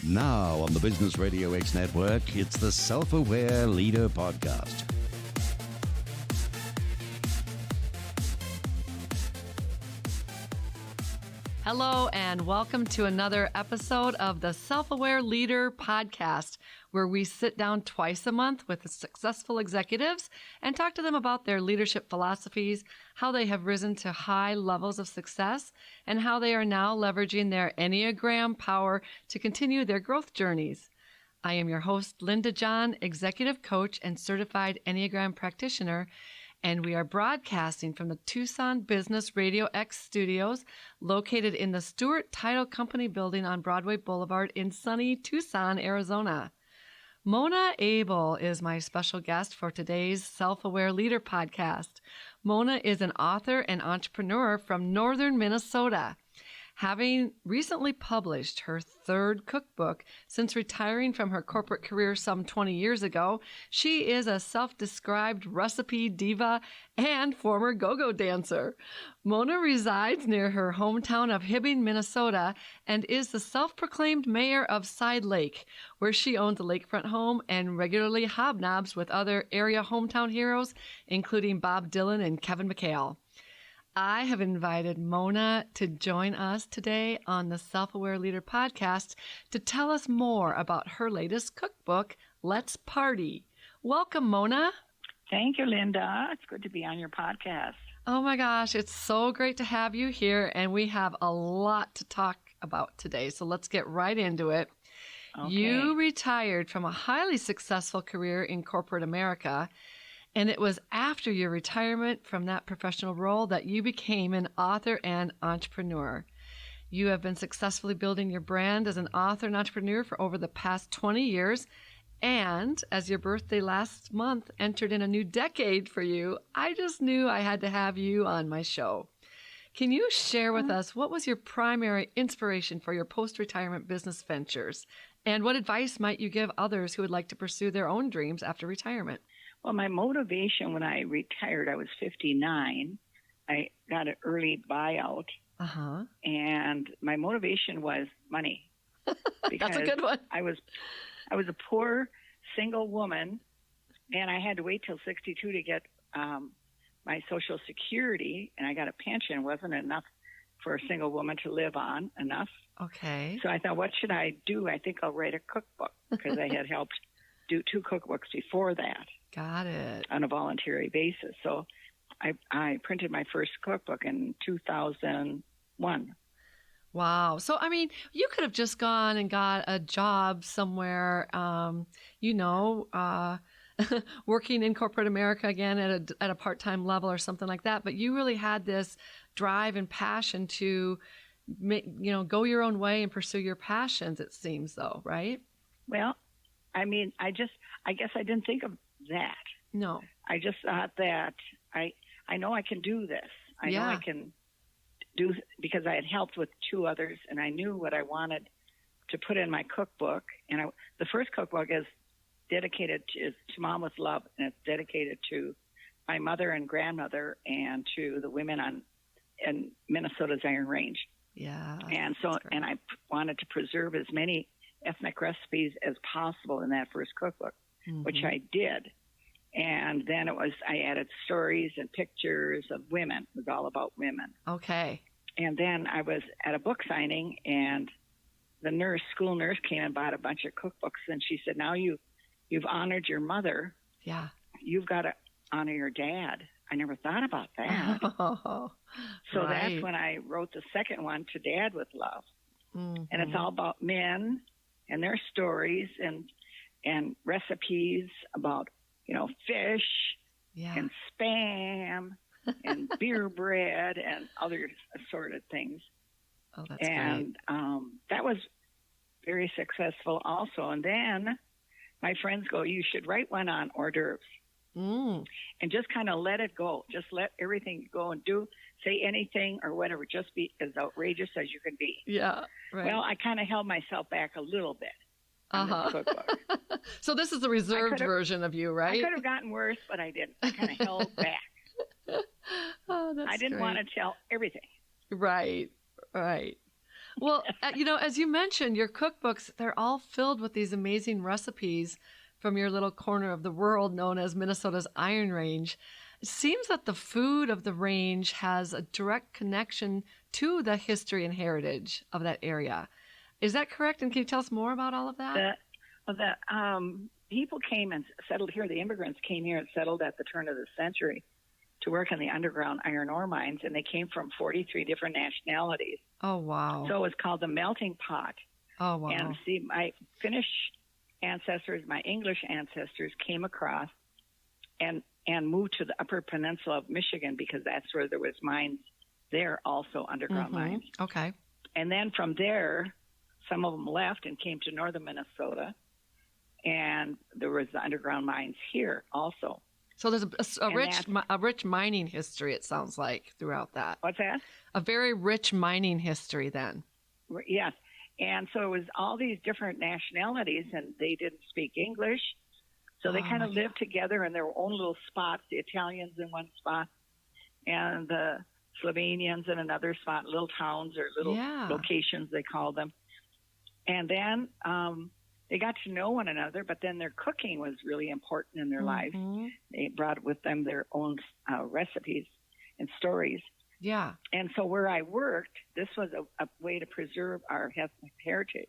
Now on the Business RadioX network, it's the Self-Aware Leader Podcast. Hello, and welcome to another episode of the Self-Aware Leader Podcast, where we sit down twice a month with successful executives and talk to them about their leadership philosophies, how they have risen to high levels of success, and how they are now leveraging their Enneagram power to continue their growth journeys. I am your host, Linda John, executive coach and certified Enneagram practitioner, and we are broadcasting from the Tucson Business RadioX studios located in the Stewart Title Company building on Broadway Boulevard in sunny Tucson, Arizona. Mona Abel is my special guest for today's Self-Aware Leader Podcast. Mona is an author and entrepreneur from northern Minnesota. Having recently published her third cookbook since retiring from her corporate career some 20 years ago, she is a self-described recipe diva and former go-go dancer. Mona resides near her hometown of Hibbing, Minnesota, and is the self-proclaimed mayor of Side Lake, where she owns a lakefront home and regularly hobnobs with other area hometown heroes, including Bob Dylan and Kevin McHale. I have invited Mona to join us today on the Self-Aware Leader Podcast to tell us more about her latest cookbook, Let's Party. Welcome, Mona. Thank you, Linda. It's good to be on your podcast. Oh my gosh, it's so great to have you here, and we have a lot to talk about today, so let's get right into it. Okay. You retired from a highly successful career in corporate America, and it was after your retirement from that professional role that you became an author and entrepreneur. You have been successfully building your brand as an author and entrepreneur for over the past 20 years. And as your birthday last month entered in a new decade for you, I just knew I had to have you on my show. Can you share with us what was your primary inspiration for your post-retirement business ventures? And what advice might you give others who would like to pursue their own dreams after retirement? Well, my motivation when I retired, I was 59. I got an early buyout. And my motivation was money. That's a good one. I was a poor single woman, and I had to wait till 62 to get my Social Security, and I got a pension. It wasn't enough for a single woman to live on enough. Okay. So I thought, what should I do? I think I'll write a cookbook, because I had helped do 2 cookbooks before that. Got it. On a voluntary basis. So I printed my first cookbook in 2001. Wow. So, I mean, you could have just gone and got a job somewhere, working in corporate America again at a part-time level or something like that. But you really had this drive and passion to, go your own way and pursue your passions, it seems, though, right? Well, I mean, I guess I didn't think of that. No. I just thought that I know I can do this. I know I can do, because I had helped with 2 others, and I knew what I wanted to put in my cookbook. And the first cookbook is dedicated to Mom with Love, and it's dedicated to my mother and grandmother and to the women in Minnesota's Iron Range. Yeah. And so, and I wanted to preserve as many ethnic recipes as possible in that first cookbook, which I did. And then I added stories and pictures of women. It was all about women. Okay. And then I was at a book signing, and the school nurse came and bought a bunch of cookbooks, and she said, now you've honored your mother. Yeah. You've got to honor your dad. I never thought about that. So that's when I wrote the second one, To Dad with Love. And it's all about men and their stories and recipes about, fish and Spam and beer bread and other assorted things. Oh, that's great. And that was very successful also. And then my friends go, you should write one on hors d'oeuvres. And just kind of let it go. Just let everything go and say anything or whatever. Just be as outrageous as you can be. Yeah, right. Well, I kind of held myself back a little bit on this cookbook. So this is the reserved version of you, right? I could have gotten worse, but I didn't. I kind of held back. Oh, that's I didn't want to tell everything. Right. Well, as you mentioned, your cookbooks, they're all filled with these amazing recipes from your little corner of the world known as Minnesota's Iron Range. It seems that the food of the range has a direct connection to the history and heritage of that area. Is that correct? And can you tell us more about all of that? People came and settled here. The immigrants came here and settled at the turn of the century to work in the underground iron ore mines, and they came from 43 different nationalities. Oh, wow. So it was called the melting pot. Oh, wow. And see, my Finnish ancestors, my English ancestors came across and moved to the Upper Peninsula of Michigan because that's where there was mines there, also underground mines. Okay. And then from there, some of them left and came to northern Minnesota, and there was the underground mines here also. So there's a rich mining history, it sounds like, throughout that. What's that? A very rich mining history then. Yes. And so it was all these different nationalities, and they didn't speak English. So they kind of lived together in their own little spots, the Italians in one spot and the Slovenians in another spot, little towns or little locations, they call them. And then they got to know one another, but then their cooking was really important in their lives. They brought with them their own recipes and stories. Yeah. And so where I worked, this was a way to preserve our ethnic heritage,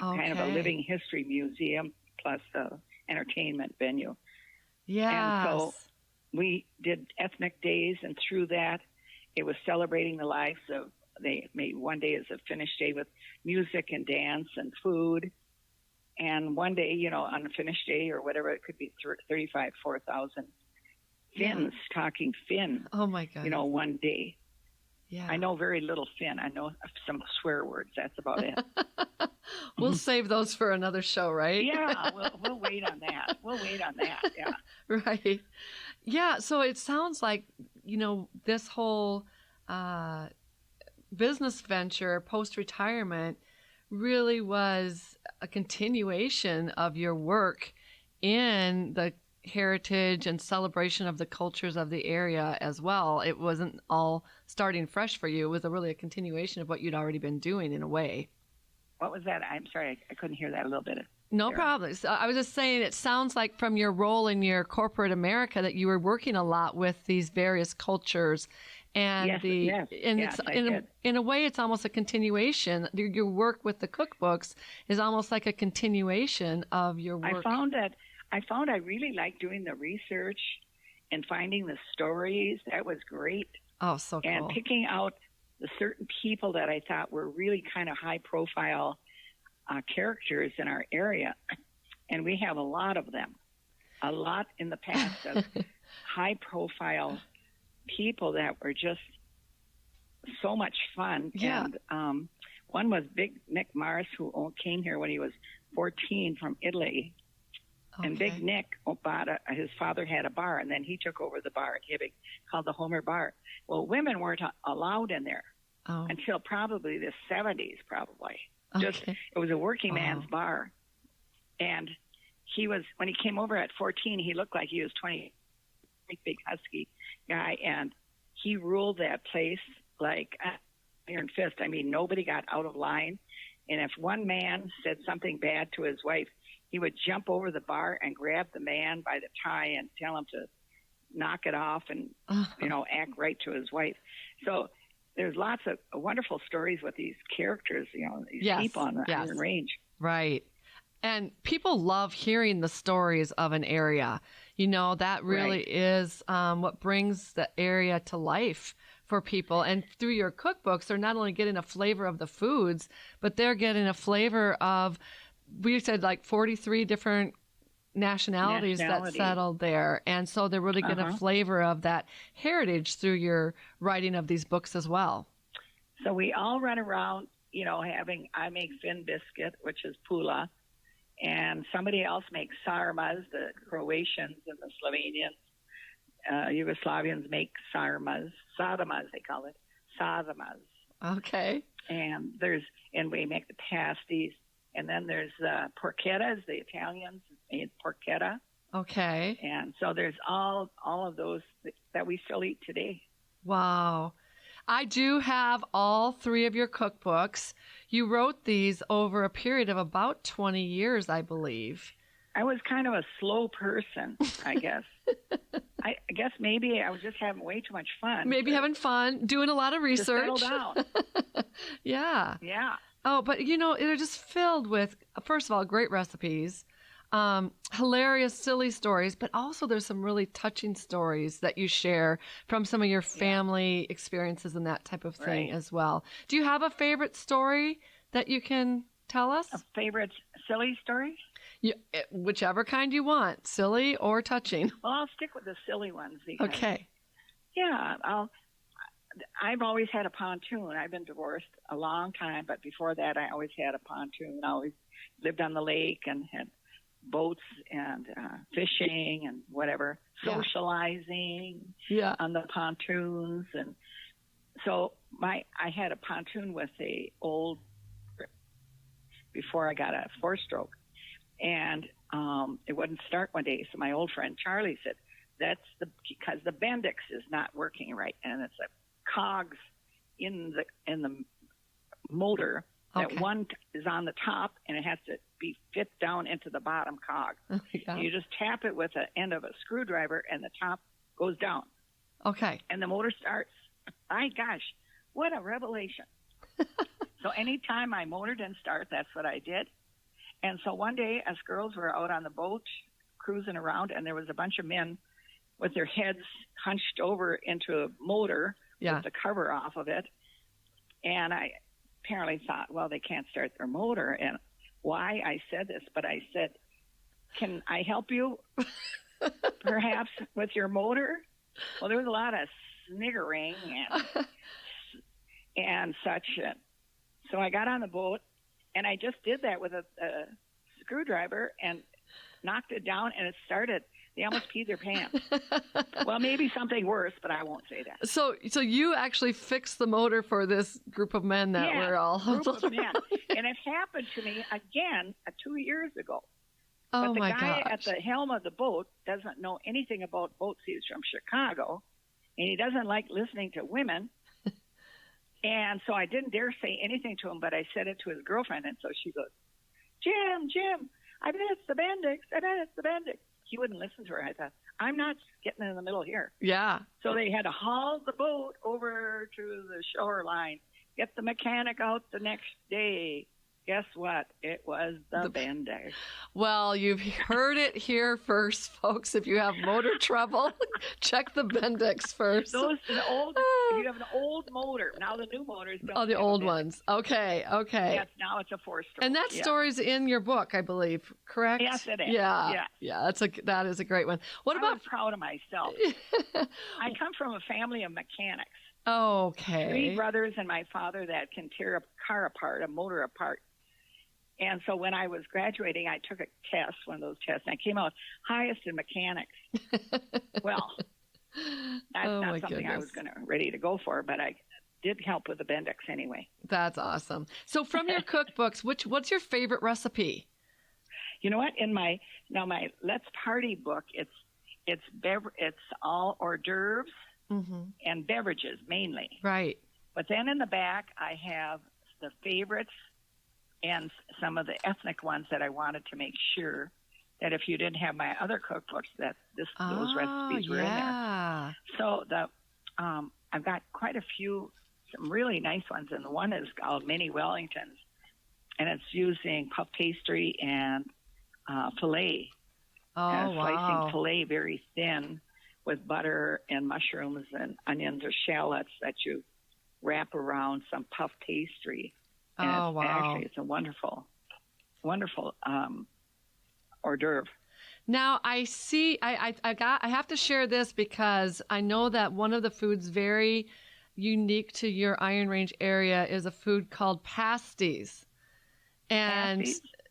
kind of a living history museum plus entertainment venue. Yeah. And so we did ethnic days, and through that, it was celebrating the lives of, they made one day as a finished day with music and dance and food. And one day, on a finished day or whatever, it could be 4,000 Finns talking Finn. Oh, my God. One day. Yeah. I know very little Finn. I know some swear words. That's about it. We'll save those for another show, right? Yeah, we'll wait on that. Yeah. Right. Yeah, so it sounds like, this whole business venture post-retirement really was a continuation of your work in the heritage and celebration of the cultures of the area as well. It wasn't all starting fresh for you. It was really a continuation of what you'd already been doing in a way. What was that? I'm sorry, I couldn't hear that a little bit. No problem. So I was just saying, it sounds like from your role in your corporate America that you were working a lot with these various cultures. And in a way, it's almost a continuation. Your work with the cookbooks is almost like a continuation of your work. I found I really liked doing the research and finding the stories. That was great. Oh, so cool. And picking out the certain people that I thought were really kind of high-profile characters in our area. And we have a lot of them. A lot in the past of high-profile people that were just so much fun. Yeah. And one was Big Nick Mars, who came here when he was 14 from Italy. Okay. And Big Nick his father had a bar, and then he took over the bar at Hibbing called the Homer Bar. Well, women weren't allowed in there until probably the 70s, probably. Okay. It was a working man's bar. And when he came over at 14, he looked like he was 20, big husky guy, and he ruled that place like iron fist. I mean, nobody got out of line. And if one man said something bad to his wife, he would jump over the bar and grab the man by the tie and tell him to knock it off and, act right to his wife. So there's lots of wonderful stories with these characters, these people on the Iron Range. Right. And people love hearing the stories of an area. That really is what brings the area to life for people. And through your cookbooks, they're not only getting a flavor of the foods, but they're getting a flavor of, we said like 43 different nationalities that settled there. And so they're really getting a flavor of that heritage through your writing of these books as well. So we all run around, I make Finn biscuit, which is pula, and somebody else makes sarmas, the Croatians and the Slovenians. Yugoslavians make sarmas, sadamas, they call it, sadamas. Okay. And we make the pasties. And then there's porchettas, the Italians made porchetta. Okay. And so there's all of those that we still eat today. Wow. I do have all 3 of your cookbooks. You wrote these over a period of about 20 years, I believe. I was kind of a slow person, I guess. I guess maybe I was just having way too much fun. Maybe having fun, doing a lot of research. To settle down. Yeah. Yeah. Oh, but they're just filled with, first of all, great recipes, hilarious, silly stories, but also there's some really touching stories that you share from some of your family experiences and that type of thing as well. Do you have a favorite story that you can tell us? A favorite silly story? Whichever kind you want, silly or touching. Well, I'll stick with the silly ones. Because, okay. Yeah, I've always had a pontoon. I've been divorced a long time, but before that, I always had a pontoon. I always lived on the lake and had boats and fishing and whatever, socializing on the pontoons. And so I had a pontoon with before I got a 4-stroke. And it wouldn't start one day. So my old friend Charlie said, because the Bendix is not working right. And it's a cogs in the motor that one is on the top and it has to be fit down into the bottom cog. You just tap it with the end of a screwdriver and the top goes down. Okay. And the motor starts. My gosh, what a revelation. So anytime my motor didn't start, that's what I did. And so one day, us girls were out on the boat cruising around, and there was a bunch of men with their heads hunched over into a motor with the cover off of it. And I apparently thought, well, they can't start their motor. And why I said this, but I said, can I help you perhaps with your motor? Well, there was a lot of sniggering and such. So I got on the boat. And I just did that with a screwdriver and knocked it down, and it started. They almost peed their pants. Well, maybe something worse, but I won't say that. So you actually fixed the motor for this group of men that were all group of men. And it happened to me again 2 years ago. Oh, but the guy at the helm of the boat doesn't know anything about boats. He's from Chicago, and he doesn't like listening to women. And so I didn't dare say anything to him, but I said it to his girlfriend. And so she goes, Jim, I bet it's the Bendix. He wouldn't listen to her. I thought, I'm not getting in the middle here. Yeah. So they had to haul the boat over to the shoreline, get the mechanic out the next day. Guess what? It was the Bendix. Well, you've heard it here first, folks. If you have motor trouble, check the Bendix first. If you have an old motor, now the new motors don't. Oh, the old ones. Okay. Yes, now it's a 4-stroke. And that story's in your book, I believe, correct? Yes, it is. Yeah. That is a great one. I was proud of myself. I come from a family of mechanics. Okay. 3 brothers and my father that can tear a car apart, a motor apart. And so when I was graduating, I took a test, one of those tests, and I came out highest in mechanics. Well, that's not something I was ready to go for, but I did help with the Bendix anyway. That's awesome. So from your cookbooks, what's your favorite recipe? You know what? In my Let's Party book, it's all hors d'oeuvres and beverages mainly. Right. But then in the back, I have the favorites and some of the ethnic ones that I wanted to make sure that if you didn't have my other cookbooks, that those recipes were in there. So I've got quite a few, some really nice ones, and the one is called Mini Wellingtons, and it's using puff pastry and filet. Slicing filet very thin with butter and mushrooms and onions or shallots that you wrap around some puff pastry. And actually, it's a wonderful, wonderful hors d'oeuvre. Now I see. I have to share this because I know that one of the foods very unique to your Iron Range area is a food called pasties, and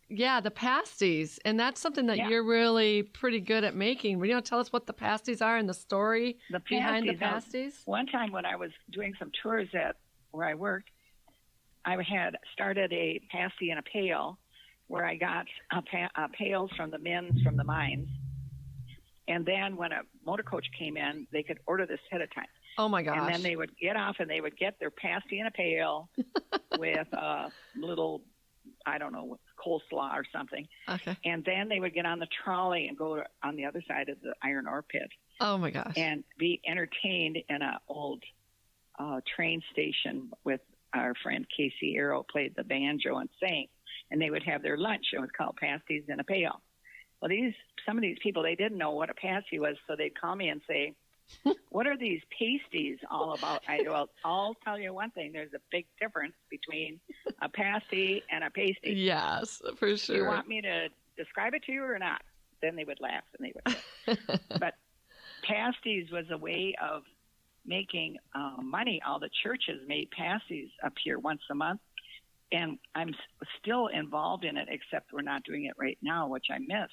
the pasties, and that's something that you're really pretty good at making. Will you tell us what the pasties are and the story behind the pasties? One time when I was doing some tours at where I worked, I had started a pasty in a pail where I got pails from the men from the mines. And then when a motor coach came in, they could order this ahead of time. Oh, my gosh. And then they would get off and they would get their pasty in a pail with a little, I don't know, coleslaw or something. Okay. And then they would get on the trolley and go on the other side of the iron ore pit. Oh, my gosh. And be entertained in an old train station with our friend Casey Arrow played the banjo and sang. And they would have their lunch. It was called pasties in a pail. Well, some of these people, they didn't know what a pasty was, so they'd call me and say, what are these pasties all about? Well, I'll tell you one thing. There's a big difference between a pasty and a pasty. Yes, for sure. Do you want me to describe it to you or not? Then they would laugh and they would say. But pasties was a way of making money. All the churches made pasties up here once a month. And I'm still involved in it, except we're not doing it right now, which I miss.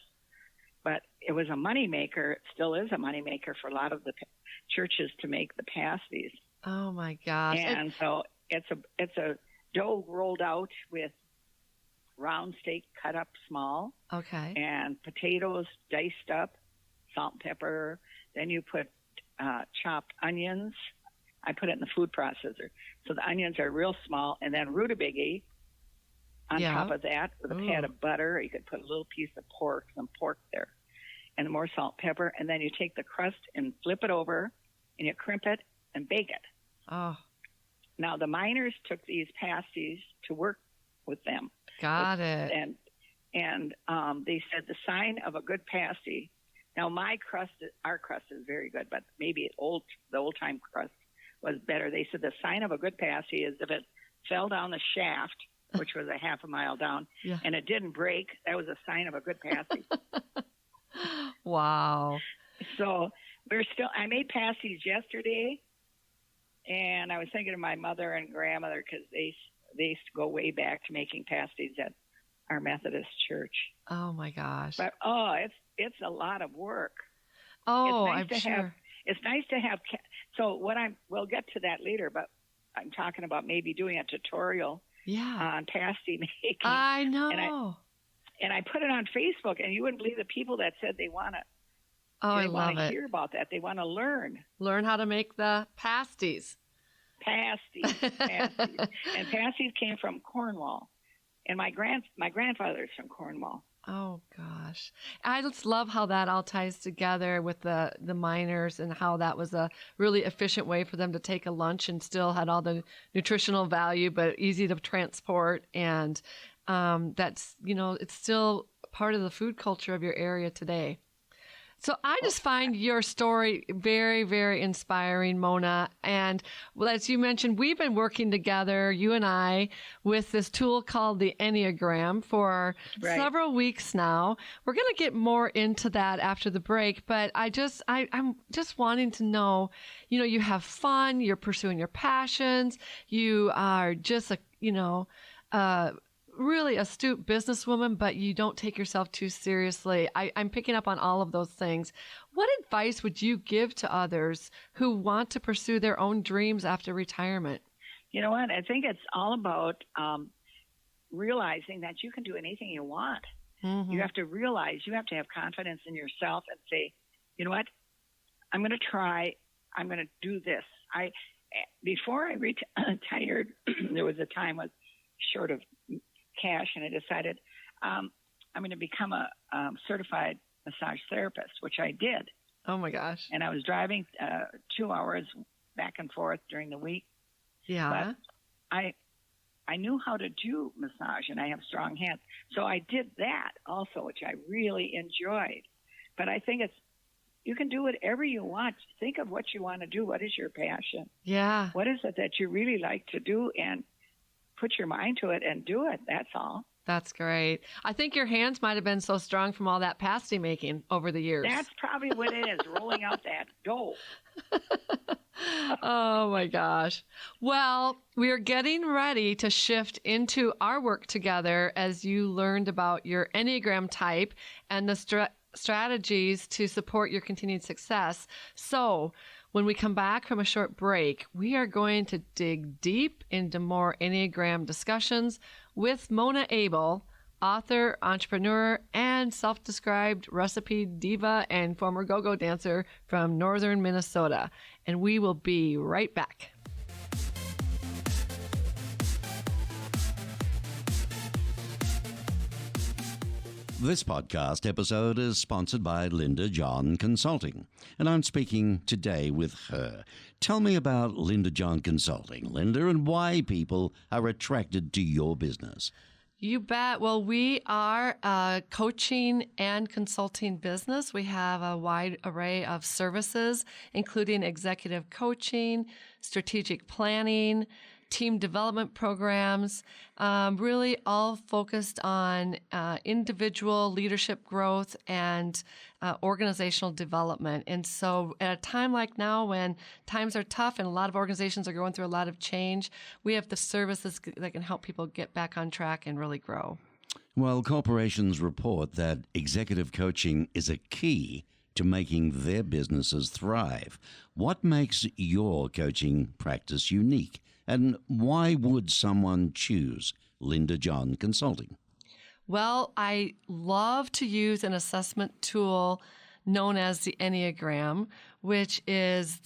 But it was a moneymaker. It still is a moneymaker for a lot of the churches to make the pasties. Oh, my gosh. And so it's a dough rolled out with round steak cut up small. Okay. And potatoes diced up, salt and pepper. Then you put chopped onions. I put it in the food processor. So the onions are real small. And then rutabaga on top of that with a pat of butter. You could put a little piece of pork, some pork there, and more salt and pepper. And then you take the crust and flip it over, and you crimp it and bake it. Oh. Now, the miners took these pasties to work with them. Got it. And they said the sign of a good pasty. Now, our crust is very good, but maybe the old-time crust was better. They said the sign of a good pasty is if it fell down the shaft, which was a half a mile down, and it didn't break, that was a sign of a good pasty. Wow. So I made pasties yesterday, and I was thinking of my mother and grandmother because they used to go way back to making pasties at our Methodist church. Oh, my gosh. But, it's a lot of work. Oh, it's nice I'm sure. It's nice to have, so we'll get to that later, but I'm talking about maybe doing a tutorial on pasty making. I know. And I put it on Facebook, and you wouldn't believe the people that said they want to. Oh, I love it. They want to hear about that. They want to learn. Learn how to make the pasties. Pasties. And pasties came from Cornwall. And my grandfather's from Cornwall. Oh, gosh. I just love how that all ties together with the miners and how that was a really efficient way for them to take a lunch and still had all the nutritional value, but easy to transport. And that's, it's still part of the food culture of your area today. So I just find your story very, very inspiring, Mona. And as you mentioned, we've been working together, you and I, with this tool called the Enneagram for several weeks now. We're going to get more into that after the break, but I'm just wanting to know, you have fun, you're pursuing your passions, you are just really astute businesswoman, but you don't take yourself too seriously. I'm picking up on all of those things. What advice would you give to others who want to pursue their own dreams after retirement? You know what? I think it's all about realizing that you can do anything you want. Mm-hmm. You have to realize, you have to have confidence in yourself and say, you know what? I'm going to try. I'm going to do this. Before I retired, there was a time I was short of cash, and I decided I'm going to become a certified massage therapist, which I did. Oh my gosh. And I was driving 2 hours back and forth during the week. Yeah. But I knew how to do massage, and I have strong hands. So I did that also, which I really enjoyed. But I think you can do whatever you want. Think of what you want to do. What is your passion? Yeah. What is it that you really like to do? And put your mind to it and do it. That's all. That's great. I think your hands might have been so strong from all that pasty making over the years. That's probably what it is, rolling out that dough. Oh, my gosh. Well, we are getting ready to shift into our work together as you learned about your Enneagram type and the strategies to support your continued success. So when we come back from a short break, we are going to dig deep into more Enneagram discussions with Mona Abel, author, entrepreneur, and self-described recipe diva and former go-go dancer from northern Minnesota. And we will be right back. This podcast episode is sponsored by Linda John Consulting, and I'm speaking today with her. Tell me about Linda John Consulting, Linda, and why people are attracted to your business. You bet. Well, we are a coaching and consulting business. We have a wide array of services, including executive coaching, strategic planning, team development programs, really all focused on individual leadership growth and organizational development. And so at a time like now when times are tough and a lot of organizations are going through a lot of change, we have the services that can help people get back on track and really grow. Well, corporations report that executive coaching is a key to making their businesses thrive. What makes your coaching practice unique? And why would someone choose Linda John Consulting? Well, I love to use an assessment tool known as the Enneagram, which is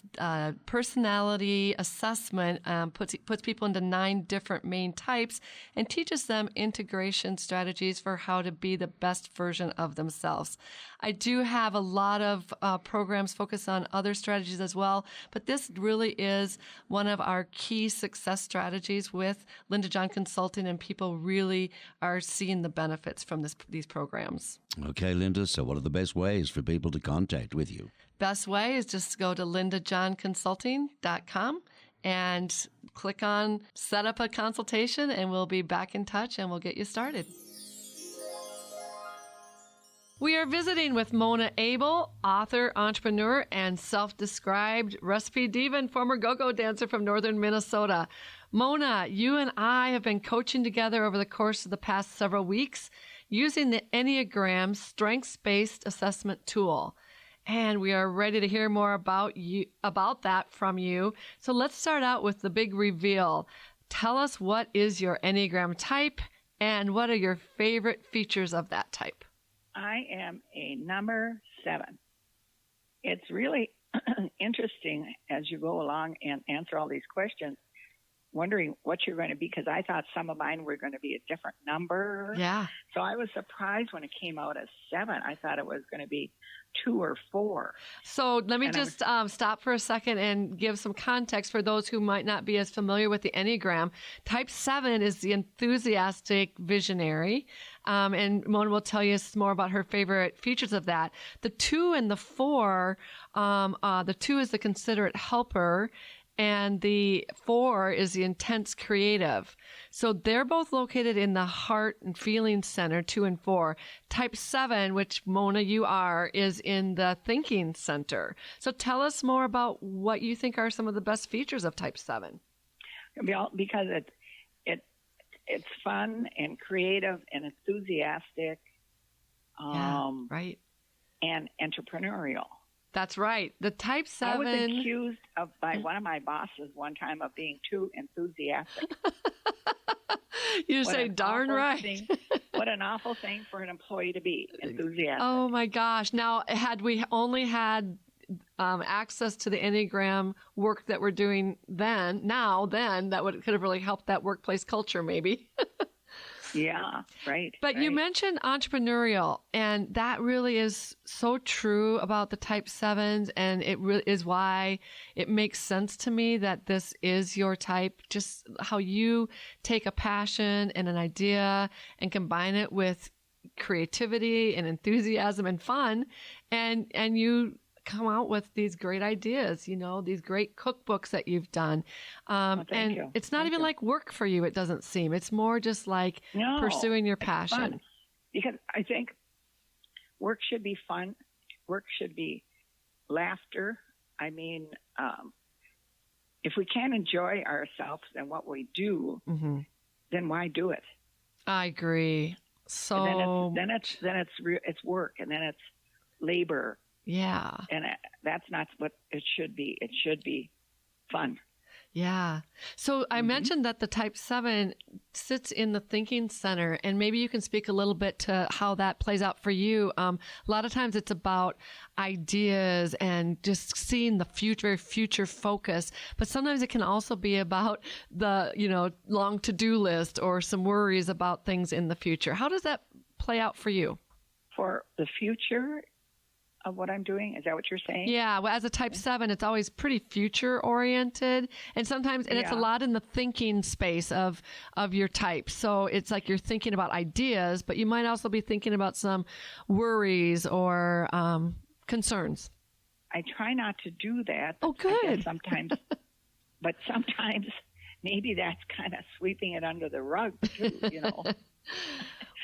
personality assessment, puts people into 9 different main types and teaches them integration strategies for how to be the best version of themselves. I do have a lot of programs focused on other strategies as well, but this really is one of our key success strategies with Linda John Consulting, and people really are seeing the benefits from these programs. Okay, Linda, so what are the best ways for people to contact with you? Best way is just to go to lindajohnconsulting.com and click on set up a consultation, and we'll be back in touch and we'll get you started. We are visiting with Mona Abel, author, entrepreneur, and self-described recipe diva and former go-go dancer from northern Minnesota. Mona, you and I have been coaching together over the course of the past several weeks using the Enneagram strengths-based assessment tool. And we are ready to hear more about that from you. So let's start out with the big reveal. Tell us, what is your Enneagram type and what are your favorite features of that type? I am a number 7. It's really interesting as you go along and answer all these questions, wondering what you're going to be, because I thought some of mine were going to be a different number. Yeah. So I was surprised when it came out as 7. I thought it was going to be 2 or 4. So let me just stop for a second and give some context for those who might not be as familiar with the Enneagram. Type 7 is the enthusiastic visionary, and Mona will tell you more about her favorite features of that. The 2 and the 4, the 2 is the considerate helper, and the 4 is the intense creative. So they're both located in the heart and feeling center, 2 and 4. Type 7, which Mona, you are, is in the thinking center. So tell us more about what you think are some of the best features of Type 7. Because it's fun and creative and enthusiastic, right, and entrepreneurial. That's right. The Type 7... I was accused by one of my bosses one time of being too enthusiastic. You say, darn right. What an awful thing for an employee to be, enthusiastic. Oh, my gosh. Now, had we only had access to the Enneagram work that we're doing then, that could have really helped that workplace culture, maybe. Yeah, right. But you mentioned entrepreneurial, and that really is so true about the Type 7s, and it really is why it makes sense to me that this is your type, just how you take a passion and an idea and combine it with creativity and enthusiasm and fun, and you come out with these great ideas, these great cookbooks that you've done. Thank you. It's not even like work for you, it doesn't seem. It's more just like pursuing your passion. Fun. Because I think work should be fun. Work should be laughter. I mean, if we can't enjoy ourselves and what we do, then why do it? I agree. So then it's work, and then it's labor. Yeah. And that's not what it should be. It should be fun. Yeah. So I mentioned that the type 7 sits in the thinking center, and maybe you can speak a little bit to how that plays out for you. A lot of times it's about ideas and just seeing the future focus, but sometimes it can also be about the, long to-do list or some worries about things in the future. How does that play out for you? For the future of what I'm doing? Is that what you're saying? Yeah. Well, as a type 7, it's always pretty future oriented. And sometimes, and it's a lot in the thinking space of your type. So it's like you're thinking about ideas, but you might also be thinking about some worries or concerns. I try not to do that. Oh, good. I guess sometimes, but sometimes maybe that's kind of sweeping it under the rug too,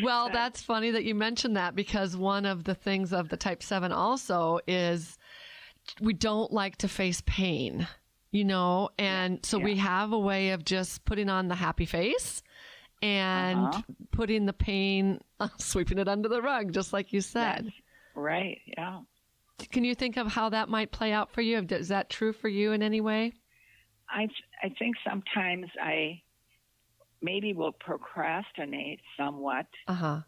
Well, that's funny that you mentioned that, because one of the things of the type 7 also is we don't like to face pain, and so we have a way of just putting on the happy face and putting the pain, sweeping it under the rug, just like you said. That's right. Yeah. Can you think of how that might play out for you? Is that true for you in any way? I think sometimes I maybe will procrastinate somewhat. I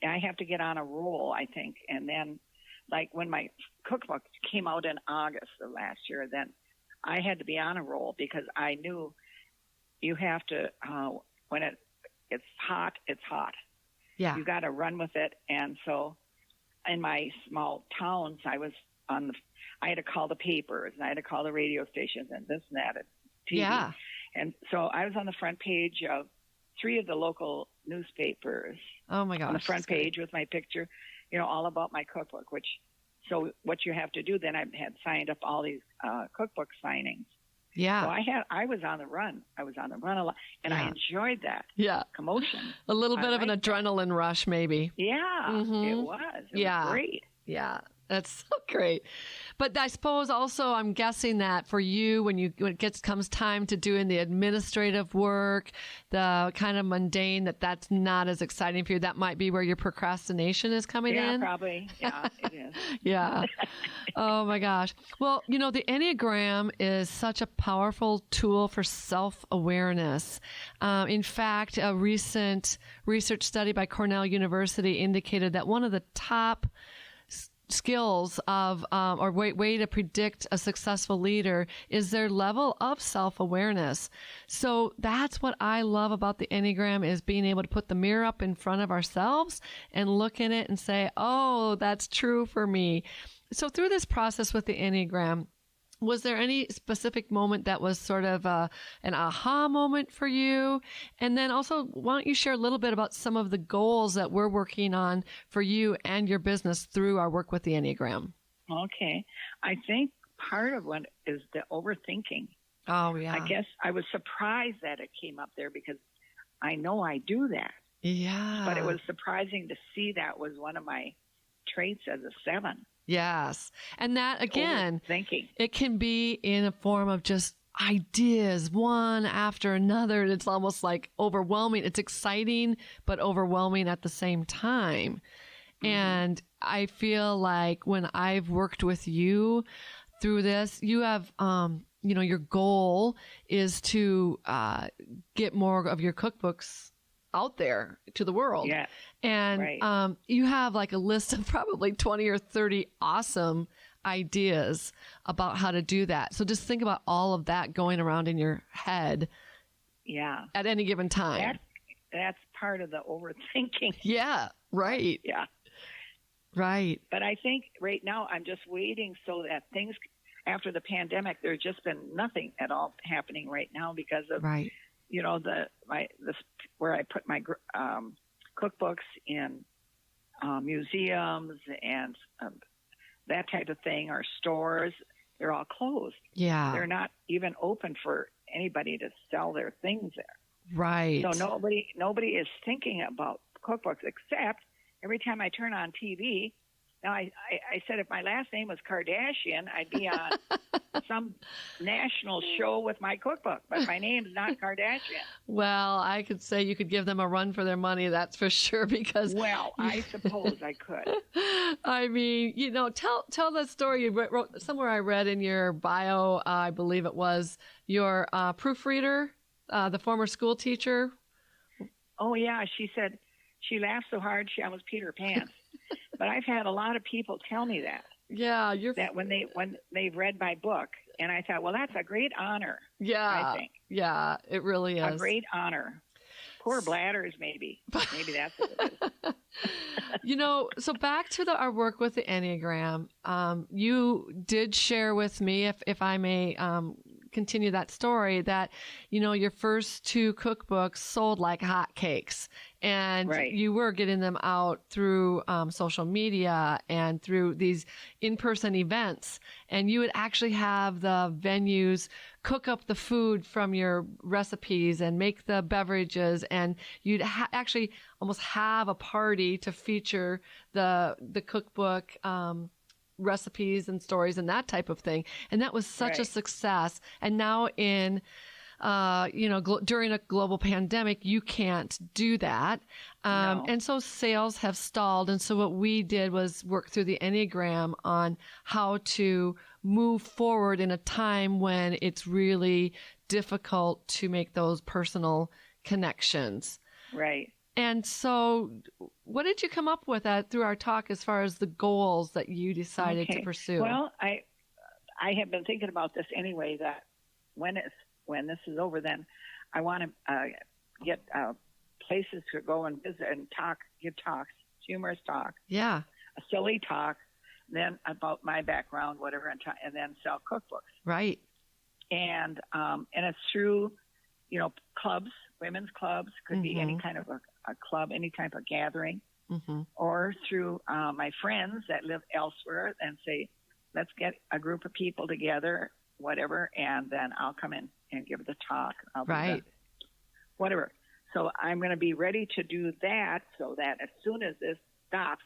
have to get on a roll, I think. And then, like when my cookbook came out in August of last year, then I had to be on a roll, because I knew you have to, when it's hot, it's hot. Yeah. You got to run with it. And so in my small towns, I had to call the papers, and I had to call the radio stations and this and that and TV. Yeah. And so I was on the front page of 3 of the local newspapers. Oh my gosh. On the front page with my picture, all about my cookbook, so what you have to do, then I had signed up all these cookbook signings. Yeah. So I was on the run. I was on the run a lot, and I enjoyed that. Yeah. Commotion. A little bit of an adrenaline rush, maybe. Yeah, it was. It was great. Yeah. That's so great. But I suppose also I'm guessing that for you, when it comes time to doing the administrative work, the kind of mundane, that's not as exciting for you. That might be where your procrastination is coming in. Yeah, probably. Yeah, it is. Yeah. Oh my gosh. Well, the Enneagram is such a powerful tool for self-awareness. In fact, a recent research study by Cornell University indicated that one of the top skills of or way to predict a successful leader is their level of self-awareness. So that's what I love about the Enneagram, is being able to put the mirror up in front of ourselves and look in it and say, oh, that's true for me. So through this process with the Enneagram, was there any specific moment that was sort of an aha moment for you? And then also, why don't you share a little bit about some of the goals that we're working on for you and your business through our work with the Enneagram? Okay. I think part of what is the overthinking. Oh, yeah. I guess I was surprised that it came up there, because I know I do that. Yeah. But it was surprising to see that was one of my traits as a 7. Yes. And that, again, thinking. It can be in a form of just ideas, one after another. It's almost like overwhelming. It's exciting, but overwhelming at the same time. Mm-hmm. And I feel like when I've worked with you through this, you have, your goal is to get more of your cookbooks out there to the world. Yeah. And you have like a list of probably 20 or 30 awesome ideas about how to do that. So just think about all of that going around in your head. Yeah. At any given time. That's part of the overthinking. Yeah. Right. Yeah. Right. But I think right now I'm just waiting so that things after the pandemic, there's just been nothing at all happening right now because of where I put my cookbooks in museums and that type of thing, or stores. They're all closed. Yeah. They're not even open for anybody to sell their things there. Right. So nobody is thinking about cookbooks, except every time I turn on TV, Now, I said if my last name was Kardashian, I'd be on some national show with my cookbook, but my name's not Kardashian. Well, I could say you could give them a run for their money, that's for sure, because... Well, I suppose I could. I mean, tell the story. You wrote, somewhere I read in your bio, I believe it was, your proofreader, the former school teacher. Oh, yeah, she said she laughed so hard she almost peed her pants. But I've had a lot of people tell me that. Yeah, that when they've read my book, and I thought, well, that's a great honor. Yeah, I think. Yeah, it really is a great honor. Poor bladders, maybe that's what it is. So back to our work with the Enneagram. You did share with me, if I may continue that story, that your first 2 cookbooks sold like hotcakes, and right. You were getting them out through social media and through these in-person events, and you would actually have the venues cook up the food from your recipes and make the beverages, and you'd actually almost have a party to feature the cookbook recipes and stories and that type of thing. And that was such a success. And now during a global pandemic, you can't do that. No. And so sales have stalled. And so what we did was work through the Enneagram on how to move forward in a time when it's really difficult to make those personal connections. Right. And so what did you come up with through our talk as far as the goals that you decided to pursue? Well, I have been thinking about this anyway, that when this is over, then I want to get places to go and visit and give talks, humorous talk. Yeah. A silly talk, then about my background, whatever, and then sell cookbooks. Right. And it's through, clubs, women's clubs, could be any kind of a club, any type of gathering, or through my friends that live elsewhere and say, let's get a group of people together, whatever, and then I'll come in and give the talk. Right. Whatever. So I'm going to be ready to do that so that as soon as this stops,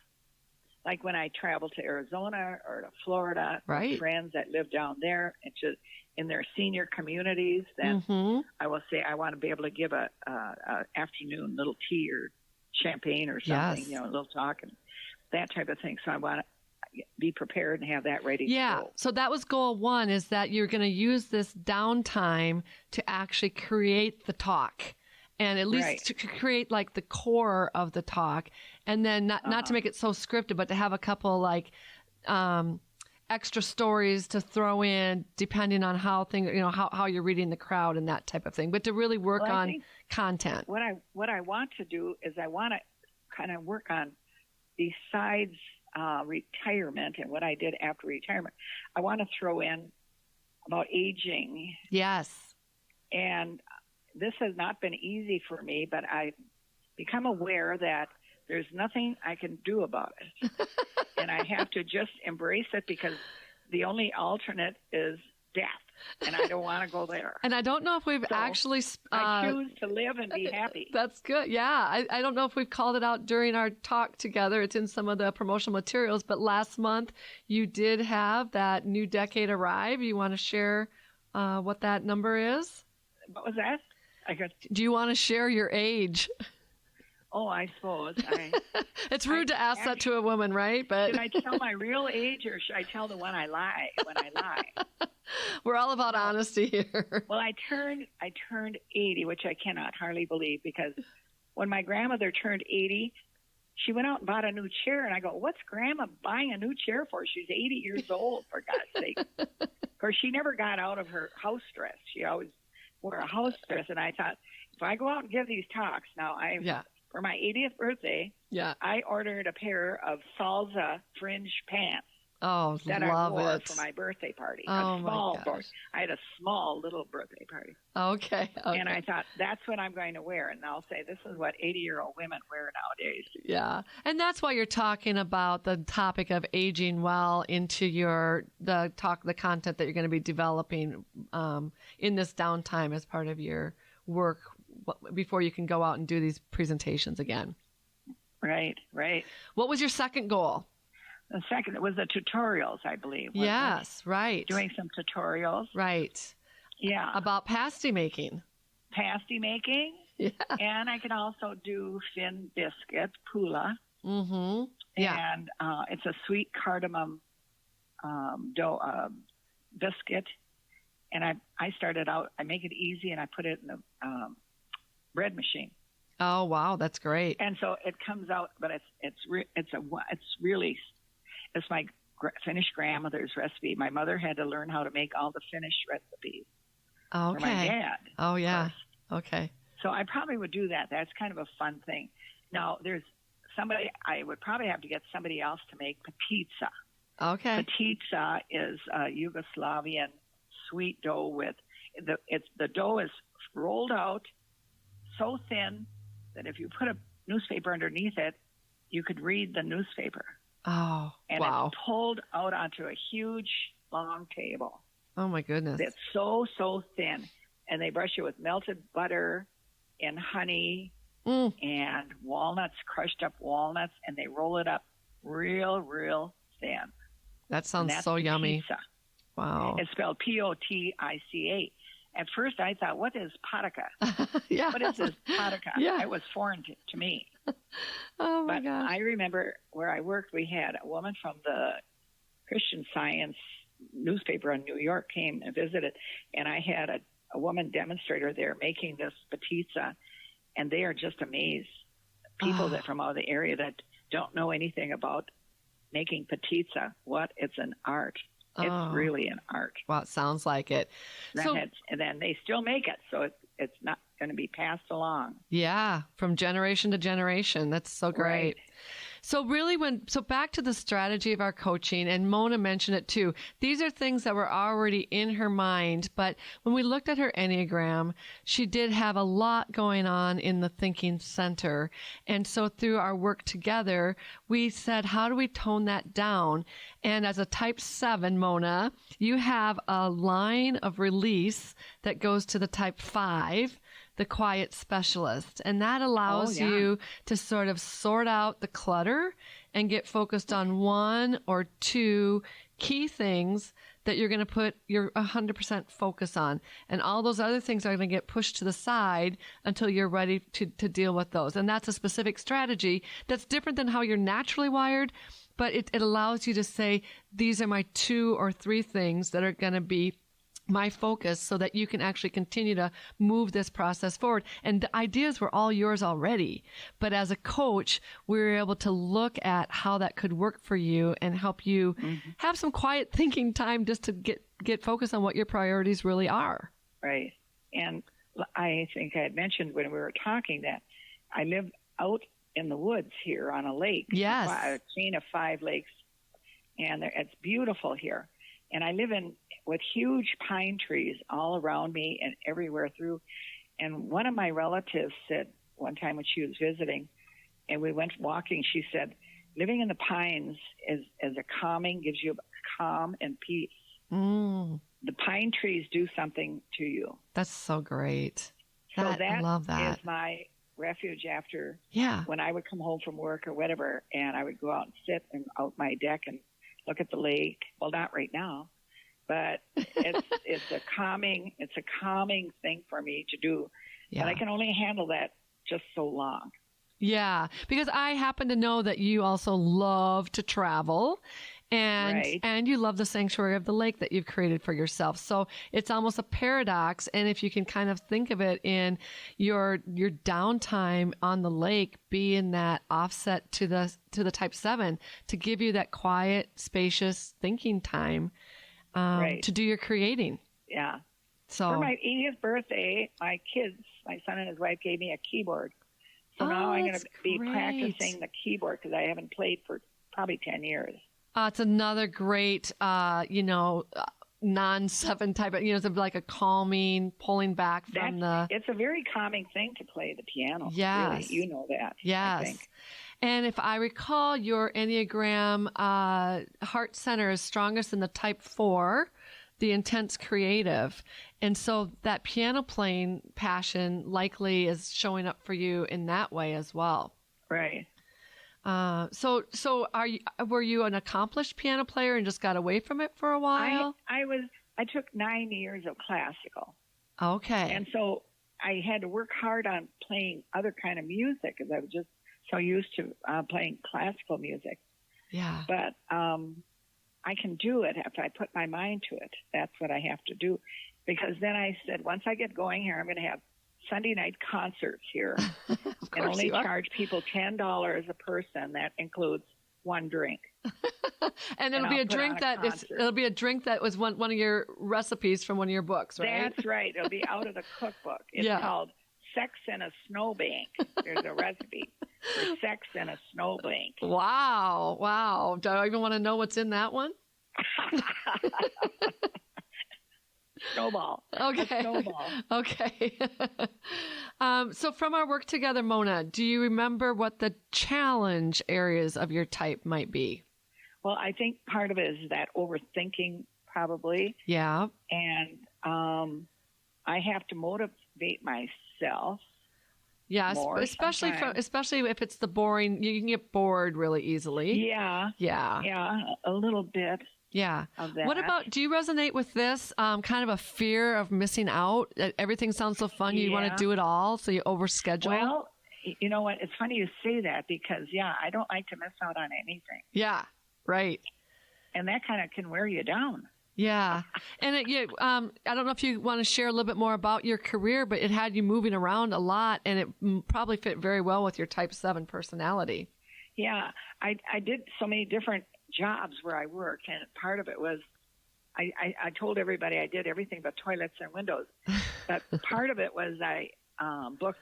like when I travel to Arizona or to Florida, right. friends that live down there and just in their senior communities, then I will say I want to be able to give a afternoon little tea or champagne or something, a little talk and that type of thing. So I want to be prepared and have that ready to go. So that was goal 1, is that you're going to use this downtime to actually create the talk. And at least to create like the core of the talk, and then not to make it so scripted, but to have a couple like extra stories to throw in depending on how things, how you're reading the crowd and that type of thing. But to really work on content. What I want to do is I want to kind of work on, besides retirement and what I did after retirement, I want to throw in about aging. Yes. And this has not been easy for me, but I've become aware that there's nothing I can do about it. And I have to just embrace it, because the only alternate is death. And I don't want to go there. And I don't know if we've actually... I choose to live and be happy. That's good. Yeah. I don't know if we've called it out during our talk together. It's in some of the promotional materials. But last month, you did have that new decade arrive. You want to share what that number is? What was that? Do you want to share your age? Oh, I suppose. It's rude to ask that to a woman, right? But should I tell my real age, or should I tell the one I lie when I lie? We're all about honesty here. Well, I turned 80, which I cannot hardly believe, because when my grandmother turned 80, she went out and bought a new chair, and I go, what's Grandma buying a new chair for? She's 80 years old, for God's sake. Of course, she never got out of her house dress. She always wore a house dress, and I thought, if I go out and give these talks, now for my 80th birthday, I ordered a pair of salsa fringe pants. Oh, that love I wore it. for my birthday party. Oh, my gosh. I had a small little birthday party. Okay. And I thought, that's what I'm going to wear. And I'll say, this is what 80-year-old women wear nowadays. Yeah. And that's why you're talking about the topic of aging well into the content that you're going to be developing in this downtime as part of your work before you can go out and do these presentations again. Right. What was your second goal? The second was the tutorials, I believe. Yes, right. Doing some tutorials. Right. Yeah. About pasty making. Pasty making. Yeah. And I can also do thin biscuit, pula. Mm-hmm. Yeah. And it's a sweet cardamom dough biscuit. And I started out, I make it easy, and I put it in the bread machine. Oh, wow, that's great. And so it comes out, but it's my Finnish grandmother's recipe. My mother had to learn how to make all the Finnish recipes for my dad. Oh, yeah. First. Okay. So I probably would do that. That's kind of a fun thing. Now, I would probably have to get somebody else to make patitsa. Okay. Patitsa is a Yugoslavian sweet dough with the dough is rolled out so thin that if you put a newspaper underneath it, you could read the newspaper. Oh, and wow. it's pulled out onto a huge, long table. Oh, my goodness. It's so thin. And they brush it with melted butter and honey and walnuts, crushed up walnuts, and they roll it up real thin. That sounds so yummy. Pizza. Wow. It's spelled Potica. At first, I thought, what is patica? Yeah. What is this patica? Yeah. It was foreign to me. Oh, my gosh. I remember where I worked, we had a woman from the Christian Science newspaper in New York came and visited, and I had a woman demonstrator there making this patitsa, and they are just amazed. People that from out of the area that don't know anything about making patitsa, it's an art. It's really an art. Well, it sounds like it. And then they still make it, so it's not going to be passed along. Yeah, from generation to generation. That's so great. Right. So really back to the strategy of our coaching, and Mona mentioned it too. These are things that were already in her mind, but when we looked at her Enneagram, she did have a lot going on in the thinking center. And so through our work together, we said, how do we tone that down? And as a type 7, Mona, you have a line of release that goes to the type 5, the quiet specialist. And that allows you to sort of sort out the clutter and get focused on one or two key things that you're going to put your 100% focus on. And all those other things are going to get pushed to the side until you're ready to deal with those. And that's a specific strategy that's different than how you're naturally wired, but it allows you to say, these are my 2 or 3 things that are going to be my focus, so that you can actually continue to move this process forward. And the ideas were all yours already. But as a coach, we were able to look at how that could work for you and help you have some quiet thinking time just to get focused on what your priorities really are. Right. And I think I had mentioned when we were talking that I live out in the woods here on a lake. Yes. A chain of 5 lakes. And it's beautiful here. And I live with huge pine trees all around me and everywhere through. And one of my relatives said one time when she was visiting and we went walking, she said, living in the pines gives you calm and peace. The pine trees do something to you. That's so great. I love that. Is my refuge after when I would come home from work or whatever, and I would go out and sit out my deck and look at the lake. Well, not right now, but it's a calming thing for me to do. Yeah. But I can only handle that just so long. Yeah, because I happen to know that you also love to travel, and you love the sanctuary of the lake that you've created for yourself. So it's almost a paradox. And if you can kind of think of it in your downtime on the lake being that offset to the type 7 to give you that quiet, spacious thinking time to do your creating. Yeah. So for my 80th birthday, my son and his wife gave me a keyboard. So now I'm going to be practicing the keyboard because I haven't played for probably 10 years. It's another great, non-7 type of, it's like a calming, pulling back from It's a very calming thing to play the piano. Yes. Really. You know that. Yes. I think. And if I recall, your Enneagram heart center is strongest in the type 4, the intense creative. And so that piano playing passion likely is showing up for you in that way as well. Right. So were you an accomplished piano player and just got away from it for a while? I took 9 years of classical. Okay. And so I had to work hard on playing other kind of music because I was just so used to playing classical music. Yeah. But I can do it if I put my mind to it. That's what I have to do. Because then I said, once I get going here, I'm going to have Sunday night concerts here and only charge people $10 a person. That includes one drink. and it'll be a drink it'll be a drink that was one of your recipes from one of your books, right? That's right. It'll be out of the cookbook. It's called Sex in a Snowbank. There's a recipe for sex in a snowbank. Wow. Do I even want to know what's in that one? Snowball. Okay. A snowball. Okay. So from our work together, Mona, do you remember what the challenge areas of your type might be? Well, I think part of it is that overthinking, probably. Yeah. And I have to motivate myself. Yes, especially if it's the boring. You can get bored really easily. Yeah, a little bit. Yeah. Of that. What about, do you resonate with this kind of a fear of missing out? Everything sounds so fun. You want to do it all, so you overschedule? Well, you know what? It's funny you say that because, I don't like to miss out on anything. Yeah, right. And that kind of can wear you down. Yeah. And I don't know if you want to share a little bit more about your career, but it had you moving around a lot, and it probably fit very well with your Type 7 personality. Yeah. I did so many different jobs where I worked, and part of it was I told everybody I did everything but toilets and windows. But part of it was I booked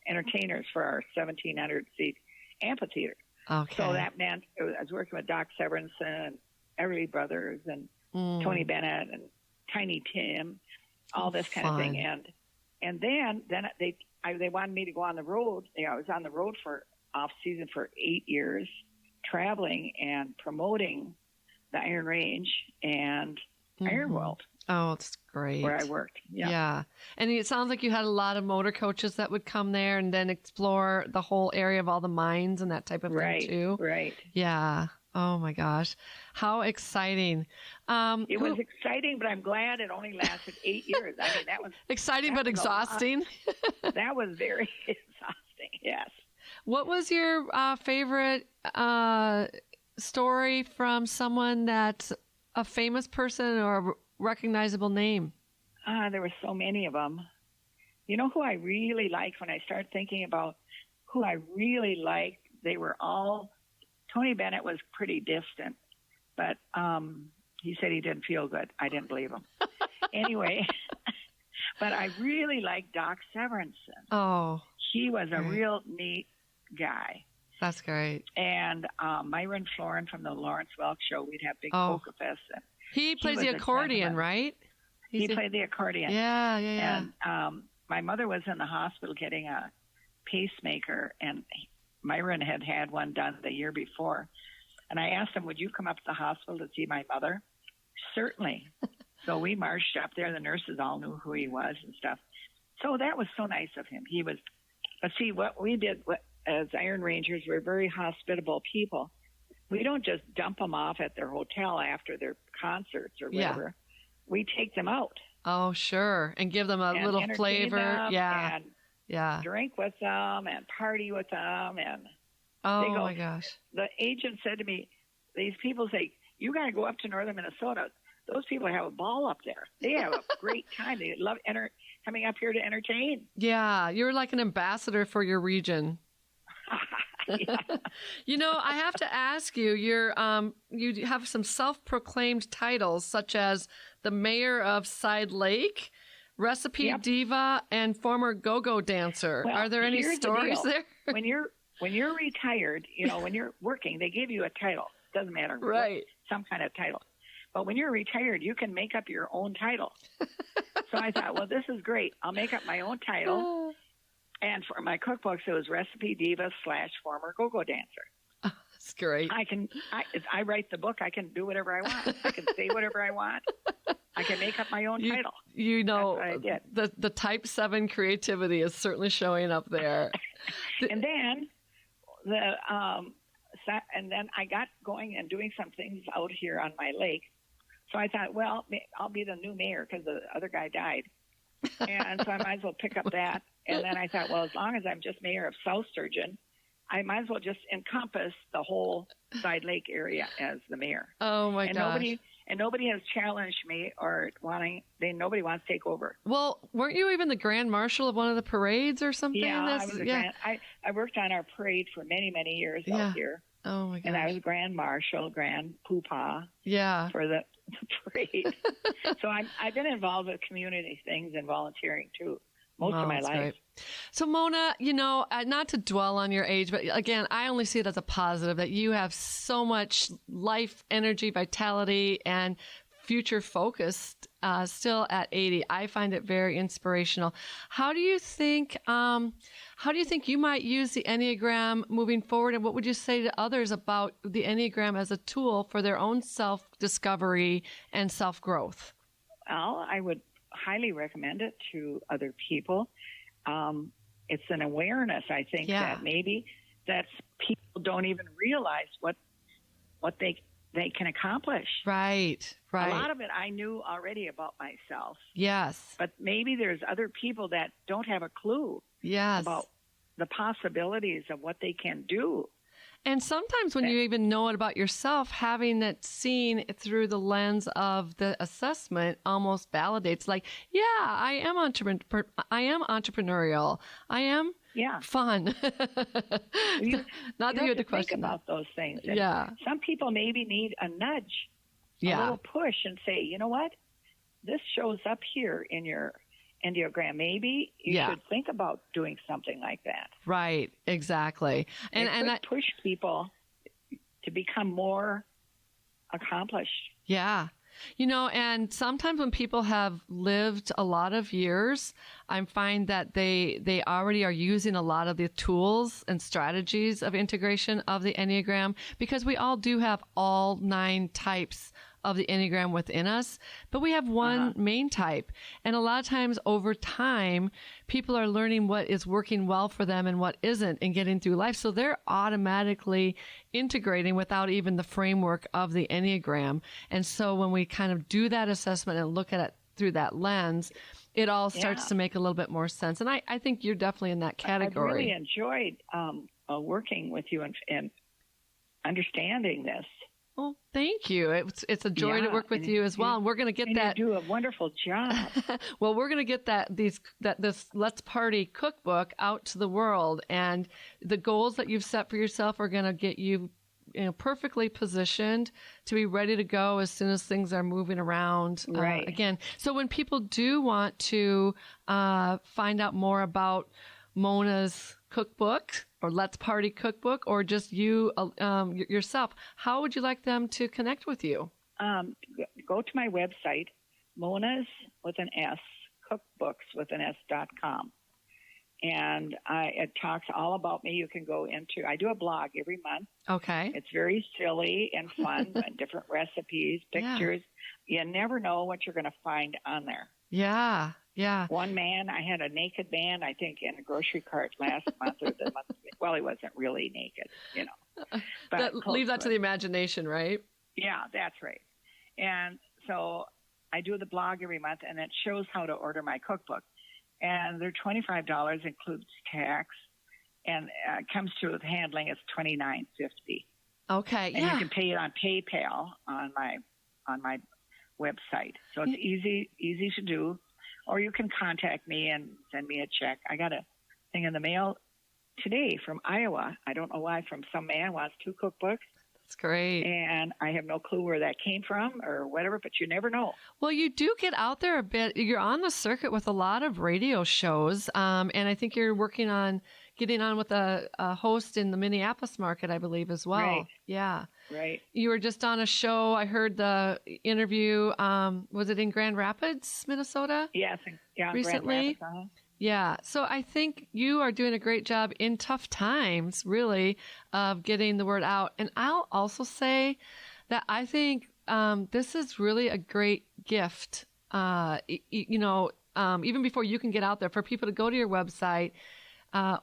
entertainers for our 1,700-seat amphitheater. Okay. So that meant I was working with Doc Severinsen and Everly Brothers and Tony Bennett and Tiny Tim, all this kind of thing. And then they wanted me to go on the road. I was on the road for off season for 8 years, traveling and promoting the Iron Range and Iron World. Oh, it's great. Where I worked. Yeah. And it sounds like you had a lot of motor coaches that would come there and then explore the whole area of all the mines and that type of thing too. Right. Yeah. Oh my gosh. How exciting. It was exciting, but I'm glad it only lasted 8 years. I mean, that was exciting, but exhausting. That was very exhausting. Yes. What was your favorite story from someone that's a famous person or a recognizable name? There were so many of them. You know who I really liked when I started thinking about who I really liked? They were all, Tony Bennett was pretty distant, but he said he didn't feel good. I didn't believe him. Anyway, but I really liked Doc Severinsen. Oh. He was a real neat guy. That's great. And Myron Florin from the Lawrence Welk Show, we'd have big polka fests. He plays the accordion, right? He played the accordion. Yeah. And my mother was in the hospital getting a pacemaker, and Myron had one done the year before. And I asked him, would you come up to the hospital to see my mother? Certainly. So we marched up there. The nurses all knew who he was and stuff. So that was so nice of him. But see, what we did as Iron Rangers, we're very hospitable people. We don't just dump them off at their hotel after their concerts or whatever. Yeah. We take them out. Oh, sure. And give them a little flavor. And drink with them and party with them. And my gosh. The agent said to me, these people say, you got to go up to northern Minnesota. Those people have a ball up there. They have a great time. They love coming up here to entertain. Yeah, you're like an ambassador for your region. Yeah. You know, I have to ask you, you have some self-proclaimed titles such as the mayor of Side Lake, recipe diva, and former go-go dancer. Well, are there any stories there? When you're retired, when you're working, they give you a title. Doesn't matter. Right. Some kind of title. But when you're retired, you can make up your own title. So I thought, well, this is great. I'll make up my own title. And for my cookbooks, it was Recipe Diva / former go-go dancer. Oh, that's great. I write the book. I can do whatever I want. I can say whatever I want. I can make up my own title. You know, that's what I did. The Type 7 creativity is certainly showing up there. And then and then I got going and doing some things out here on my lake. So I thought, well, I'll be the new mayor because the other guy died. And so I might as well pick up that. And then I thought, well, as long as I'm just mayor of South Sturgeon, I might as well just encompass the whole Side Lake area as the mayor. Oh my gosh. Nobody has challenged me or nobody wants to take over. Well, weren't you even the grand marshal of one of the parades or something? Yeah, I worked on our parade for many, many years out here. Oh my gosh. And I was grand marshal, grand poopah. Yeah. For the parade. So I've been involved with community things and volunteering too. Most of my life. Great. So Mona, not to dwell on your age, but again, I only see it as a positive that you have so much life, energy, vitality, and future focused still at 80. I find it very inspirational. How do you think you might use the Enneagram moving forward? And what would you say to others about the Enneagram as a tool for their own self-discovery and self-growth? Well, I would highly recommend it to other people. It's an awareness, I think, that maybe that people don't even realize what they can accomplish. Right. A lot of it I knew already about myself. Yes. But maybe there's other people that don't have a clue about the possibilities of what they can do. And sometimes when you even know it about yourself, having it seen through the lens of the assessment almost validates, like, yeah, I am entrepreneurial. I am fun. Not that you had to question about those things. And some people maybe need a nudge, a little push, and say, you know what? This shows up here in your Enneagram. Maybe you should think about doing something like that. Right, exactly. And I push people to become more accomplished. Yeah. And sometimes when people have lived a lot of years, I find that they already are using a lot of the tools and strategies of integration of the Enneagram, because we all do have all 9 types of the Enneagram within us, but we have one main type. And a lot of times over time, people are learning what is working well for them and what isn't and getting through life. So they're automatically integrating without even the framework of the Enneagram. And so when we kind of do that assessment and look at it through that lens, it all starts to make a little bit more sense. And I think you're definitely in that category. I really enjoyed working with you and understanding this. Well, thank you. It's a joy to work with you as well. And we're going to get that. You do a wonderful job. Well, we're going to get this Let's Party cookbook out to the world. And the goals that you've set for yourself are going to get you, perfectly positioned to be ready to go as soon as things are moving around again. So when people do want to find out more about Mona's cookbook or Let's Party cookbook, or just you yourself, how would you like them to connect with you? Go to my website, Mona's with an S, cookbooks with an S.com. And it talks all about me. You can go I do a blog every month. Okay. It's very silly and fun, and different recipes, pictures. You never know what you're going to find on there. Yeah. Yeah. One man, I had a naked man, I think, in a grocery cart last month or the month. Well, he wasn't really naked, But leave that to the imagination, right? Yeah, that's right. And so I do the blog every month, and it shows how to order my cookbook. And they're $25, includes tax, and comes to with handling. It's $29.50. Okay, and you can pay it on PayPal on my website. So it's easy to do. Or you can contact me and send me a check. I got a thing in the mail today from Iowa. I don't know why, from some man wants 2 cookbooks. That's great. And I have no clue where that came from or whatever, but you never know. Well, you do get out there a bit. You're on the circuit with a lot of radio shows. And I think you're working on getting on with a host in the Minneapolis market, I believe, as well. Right. Yeah. Right. You were just on a show. I heard the interview. Was it in Grand Rapids, Minnesota? Yes. Yeah. Recently. Grand Rapids, Yeah. So I think you are doing a great job in tough times, really, of getting the word out. And I'll also say that I think this is really a great gift, even before you can get out there, for people to go to your website,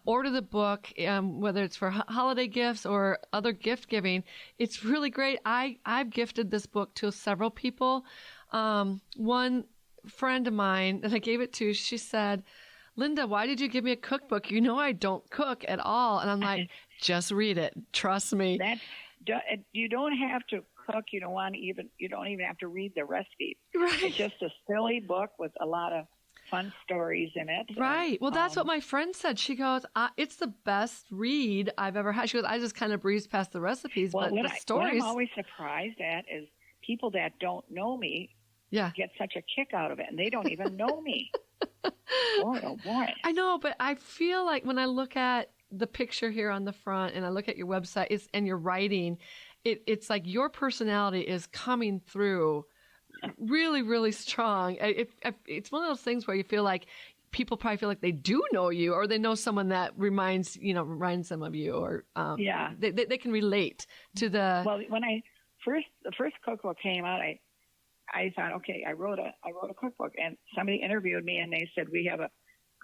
order the book, whether it's for holiday gifts or other gift giving. It's really great. I've gifted this book to several people. One friend of mine that I gave it to, she said, Linda, why did you give me a cookbook? You know I don't cook at all. And I'm like, just read it. Trust me. You don't have to cook. You don't even have to read the recipes. Right. It's just a silly book with a lot of fun stories in it. Right. Well, that's what my friend said. She goes, it's the best read I've ever had. She goes, I just kind of breezed past the recipes, but the stories. What I'm always surprised at is people that don't know me get such a kick out of it, and they don't even know me. Boy, oh boy. I know, but I feel like when I look at the picture here on the front and I look at your website and your writing, it's like your personality is coming through really, really strong. It's one of those things where you feel like people probably feel like they do know you, or they know someone that reminds them of you, or they can relate to the. Well, when the first cookbook came out, I thought, okay, I wrote a cookbook, and somebody interviewed me, and they said, we have a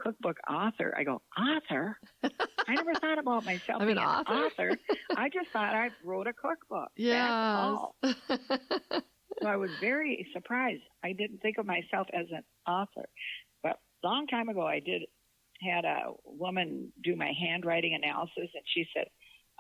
cookbook author. I go, author? I never thought about myself being an author. I just thought I wrote a cookbook. Yeah. That's all. So I was very surprised. I didn't think of myself as an author. But a long time ago, I had a woman do my handwriting analysis, and she said,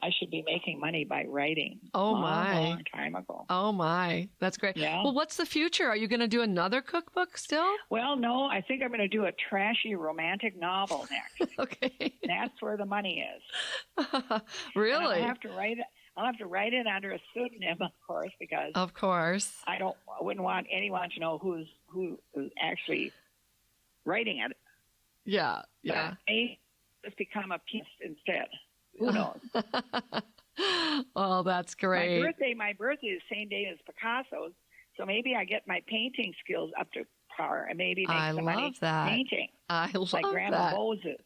I should be making money by writing. Oh, my. A long time ago. Oh, my. That's great. Yeah. Well, what's the future? Are you going to do another cookbook still? Well, no. I think I'm going to do a trashy romantic novel next. Okay. That's where the money is. Really? And I'll have to write it under a pseudonym, of course, because of course I wouldn't want anyone to know who is actually writing it. Yeah. But I may just become a piece instead. Who knows? Oh, that's great. My birthday is the same day as Picasso's, so maybe I get my painting skills up to par and maybe make some money painting. I love like Grandma that. Moses.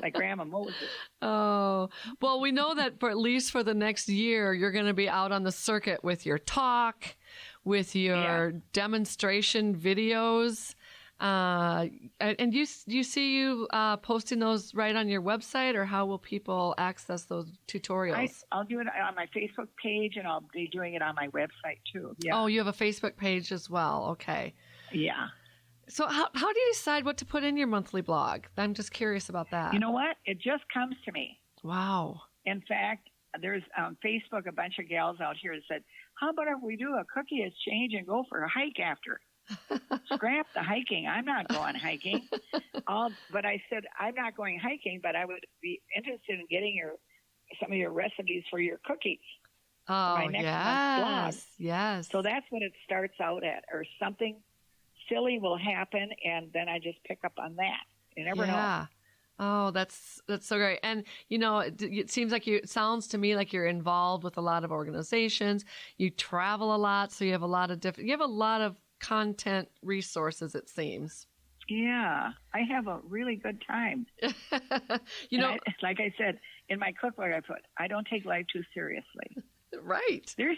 Like Grandma Moses. Oh, well, we know that for at least for the next year, you're going to be out on the circuit with your talk, with your demonstration videos. And you see you posting those right on your website, or how will people access those tutorials? I'll do it on my Facebook page, and I'll be doing it on my website too. Yeah. Oh, you have a Facebook page as well. Okay. Yeah. So how do you decide what to put in your monthly blog? I'm just curious about that. You know what? It just comes to me. Wow. In fact, there's on Facebook a bunch of gals out here that said, how about if we do a cookie exchange and go for a hike after? Scrap the hiking. I'm not going hiking. But I said, I'm not going hiking, but I would be interested in getting some of your recipes for your cookies. Oh, my next month's blog. Yes. So that's what it starts out at, or something silly will happen, and then I just pick up on that. You never know. Oh, that's so great. And, it sounds to me like you're involved with a lot of organizations. You travel a lot, so you have a lot of content resources, it seems. Yeah, I have a really good time. Like I said, in my cookbook I put, I don't take life too seriously. Right. There's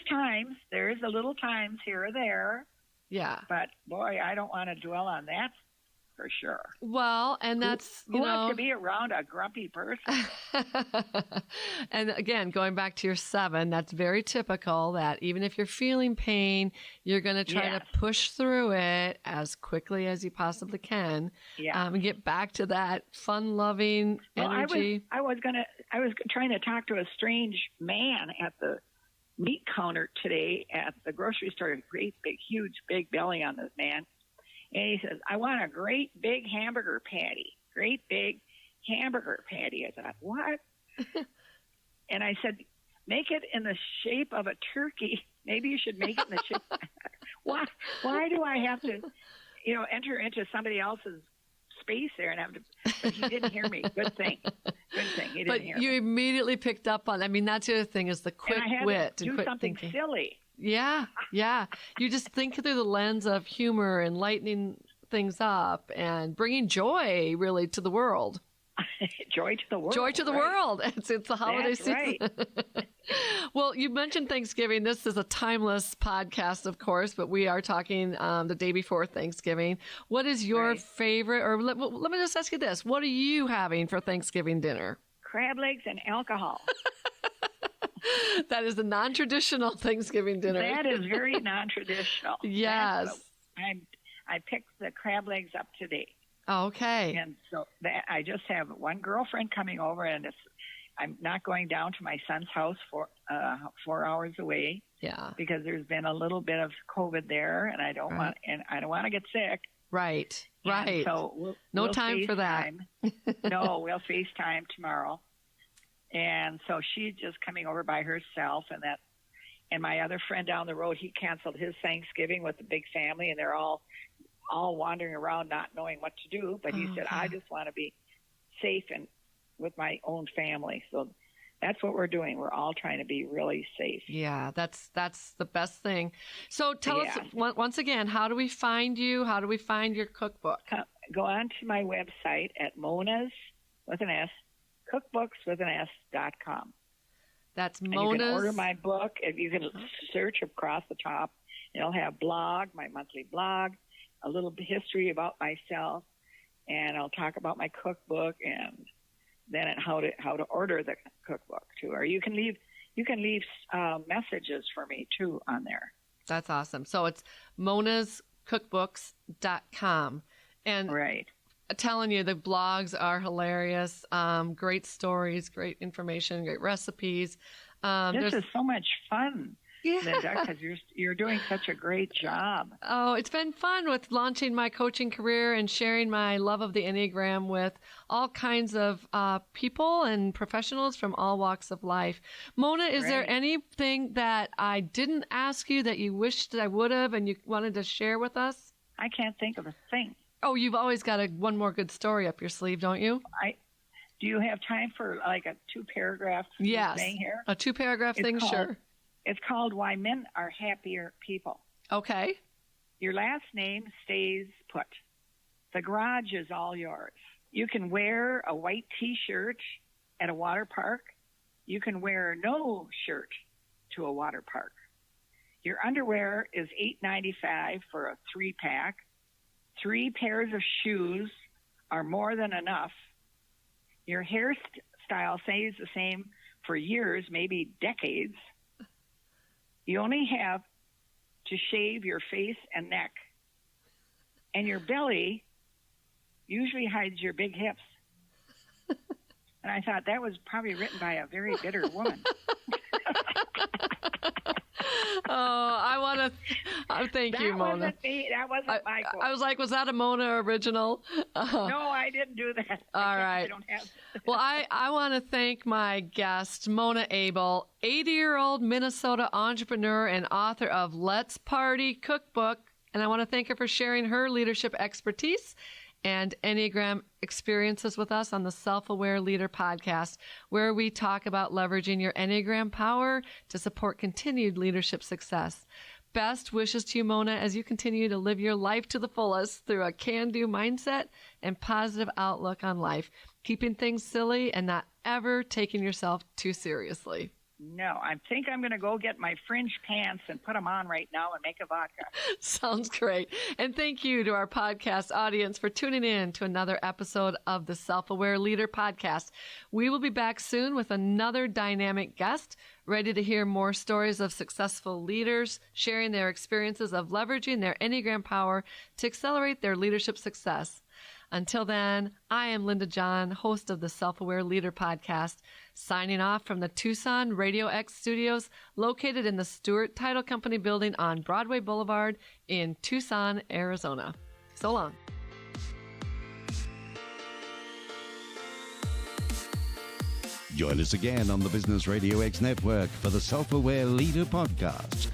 a little times here or there. Yeah. But boy, I don't want to dwell on that for sure. Well, and that's, who wants to be around a grumpy person? And again, going back to your 7, that's very typical that even if you're feeling pain, you're going to try to push through it as quickly as you possibly can. Yeah. And get back to that fun-loving energy. I was trying to talk to a strange man at the meat counter today at the grocery store. Great big, huge, big belly on this man. And he says, I want a great big hamburger patty. Great big hamburger patty. I thought, what? And I said, make it in the shape of a turkey. Maybe you should make it in the shape. Why do I have to, enter into somebody else's space there and have to? But he didn't hear me. Good thing. He didn't hear me. But you immediately picked up on. I mean, that's the other thing is the quick wit and quick something thinking. Silly. Yeah. You just think through the lens of humor and lightening things up and bringing joy really to the world. Joy to the world. Joy to the world. It's the holiday That's season. Right. Well, you mentioned Thanksgiving. This is a timeless podcast, of course, but we are talking the day before Thanksgiving. What is your favorite, or let me just ask you this. What are you having for Thanksgiving dinner? Crab legs and alcohol. That is the non-traditional Thanksgiving dinner. That is very non-traditional. Yes. I picked the crab legs up today. Okay. And so that I just have one girlfriend coming over, and I'm not going down to my son's house for 4 hours away. Yeah. Because there's been a little bit of COVID there, and I don't want to get sick. Right. And right. So we'll time for that. No, we'll FaceTime tomorrow. And so she's just coming over by herself, and my other friend down the road, he canceled his Thanksgiving with the big family, and they're all wandering around not knowing what to do. But he said, I just want to be safe and with my own family. So that's what we're doing. We're all trying to be really safe. Yeah, that's the best thing. So tell us once again, how do we find you? How do we find your cookbook? Go on to my website at Mona's with an S, Cookbooks with an S.com. That's and Mona's. You can order my book. If you can search across the top, it'll have blog, my monthly blog, a little history about myself, and I'll talk about my cookbook, and then how to order the cookbook too. Or you can leave messages for me too on there. That's awesome. So it's monascookbooks.com. And right. Telling you, the blogs are hilarious. Great stories, great information, great recipes. This is so much fun, yeah. Linda, because you're doing such a great job. Oh, it's been fun with launching my coaching career and sharing my love of the Enneagram with all kinds of people and professionals from all walks of life. Mona, is there anything that I didn't ask you that you wished that I would have and you wanted to share with us? I can't think of a thing. Oh, you've always got one more good story up your sleeve, don't you? Do you have time for like a 2-paragraph thing here? A 2-paragraph thing, sure. It's called Why Men Are Happier People. Okay. Your last name stays put. The garage is all yours. You can wear a white T-shirt at a water park. You can wear no shirt to a water park. Your underwear is $8.95 for a 3-pack. 3 pairs of shoes are more than enough. Your hairstyle stays the same for years, maybe decades. You only have to shave your face and neck. And your belly usually hides your big hips. And I thought that was probably written by a very bitter woman. I want to thank you, Mona. That wasn't my quote. I was like, was that a Mona original? No, I didn't do that. All right. I don't have. Well, I want to thank my guest, Mona Abel, 80-year-old Minnesota entrepreneur and author of Let's Party Cookbook. And I want to thank her for sharing her leadership expertise and Enneagram experiences with us on the Self-Aware Leader podcast, where we talk about leveraging your Enneagram power to support continued leadership success. Best wishes to you, Mona, as you continue to live your life to the fullest through a can-do mindset and positive outlook on life, keeping things silly and not ever taking yourself too seriously. No, I think I'm going to go get my fringe pants and put them on right now and make a vodka. Sounds great. And thank you to our podcast audience for tuning in to another episode of the Self-Aware Leader podcast. We will be back soon with another dynamic guest, ready to hear more stories of successful leaders sharing their experiences of leveraging their Enneagram power to accelerate their leadership success. Until then, I am Linda John, host of the Self-Aware Leader podcast, signing off from the Tucson RadioX studios located in the Stewart Title Company building on Broadway Boulevard in Tucson, Arizona. So long. Join us again on the Business RadioX network for the Self-Aware Leader podcast.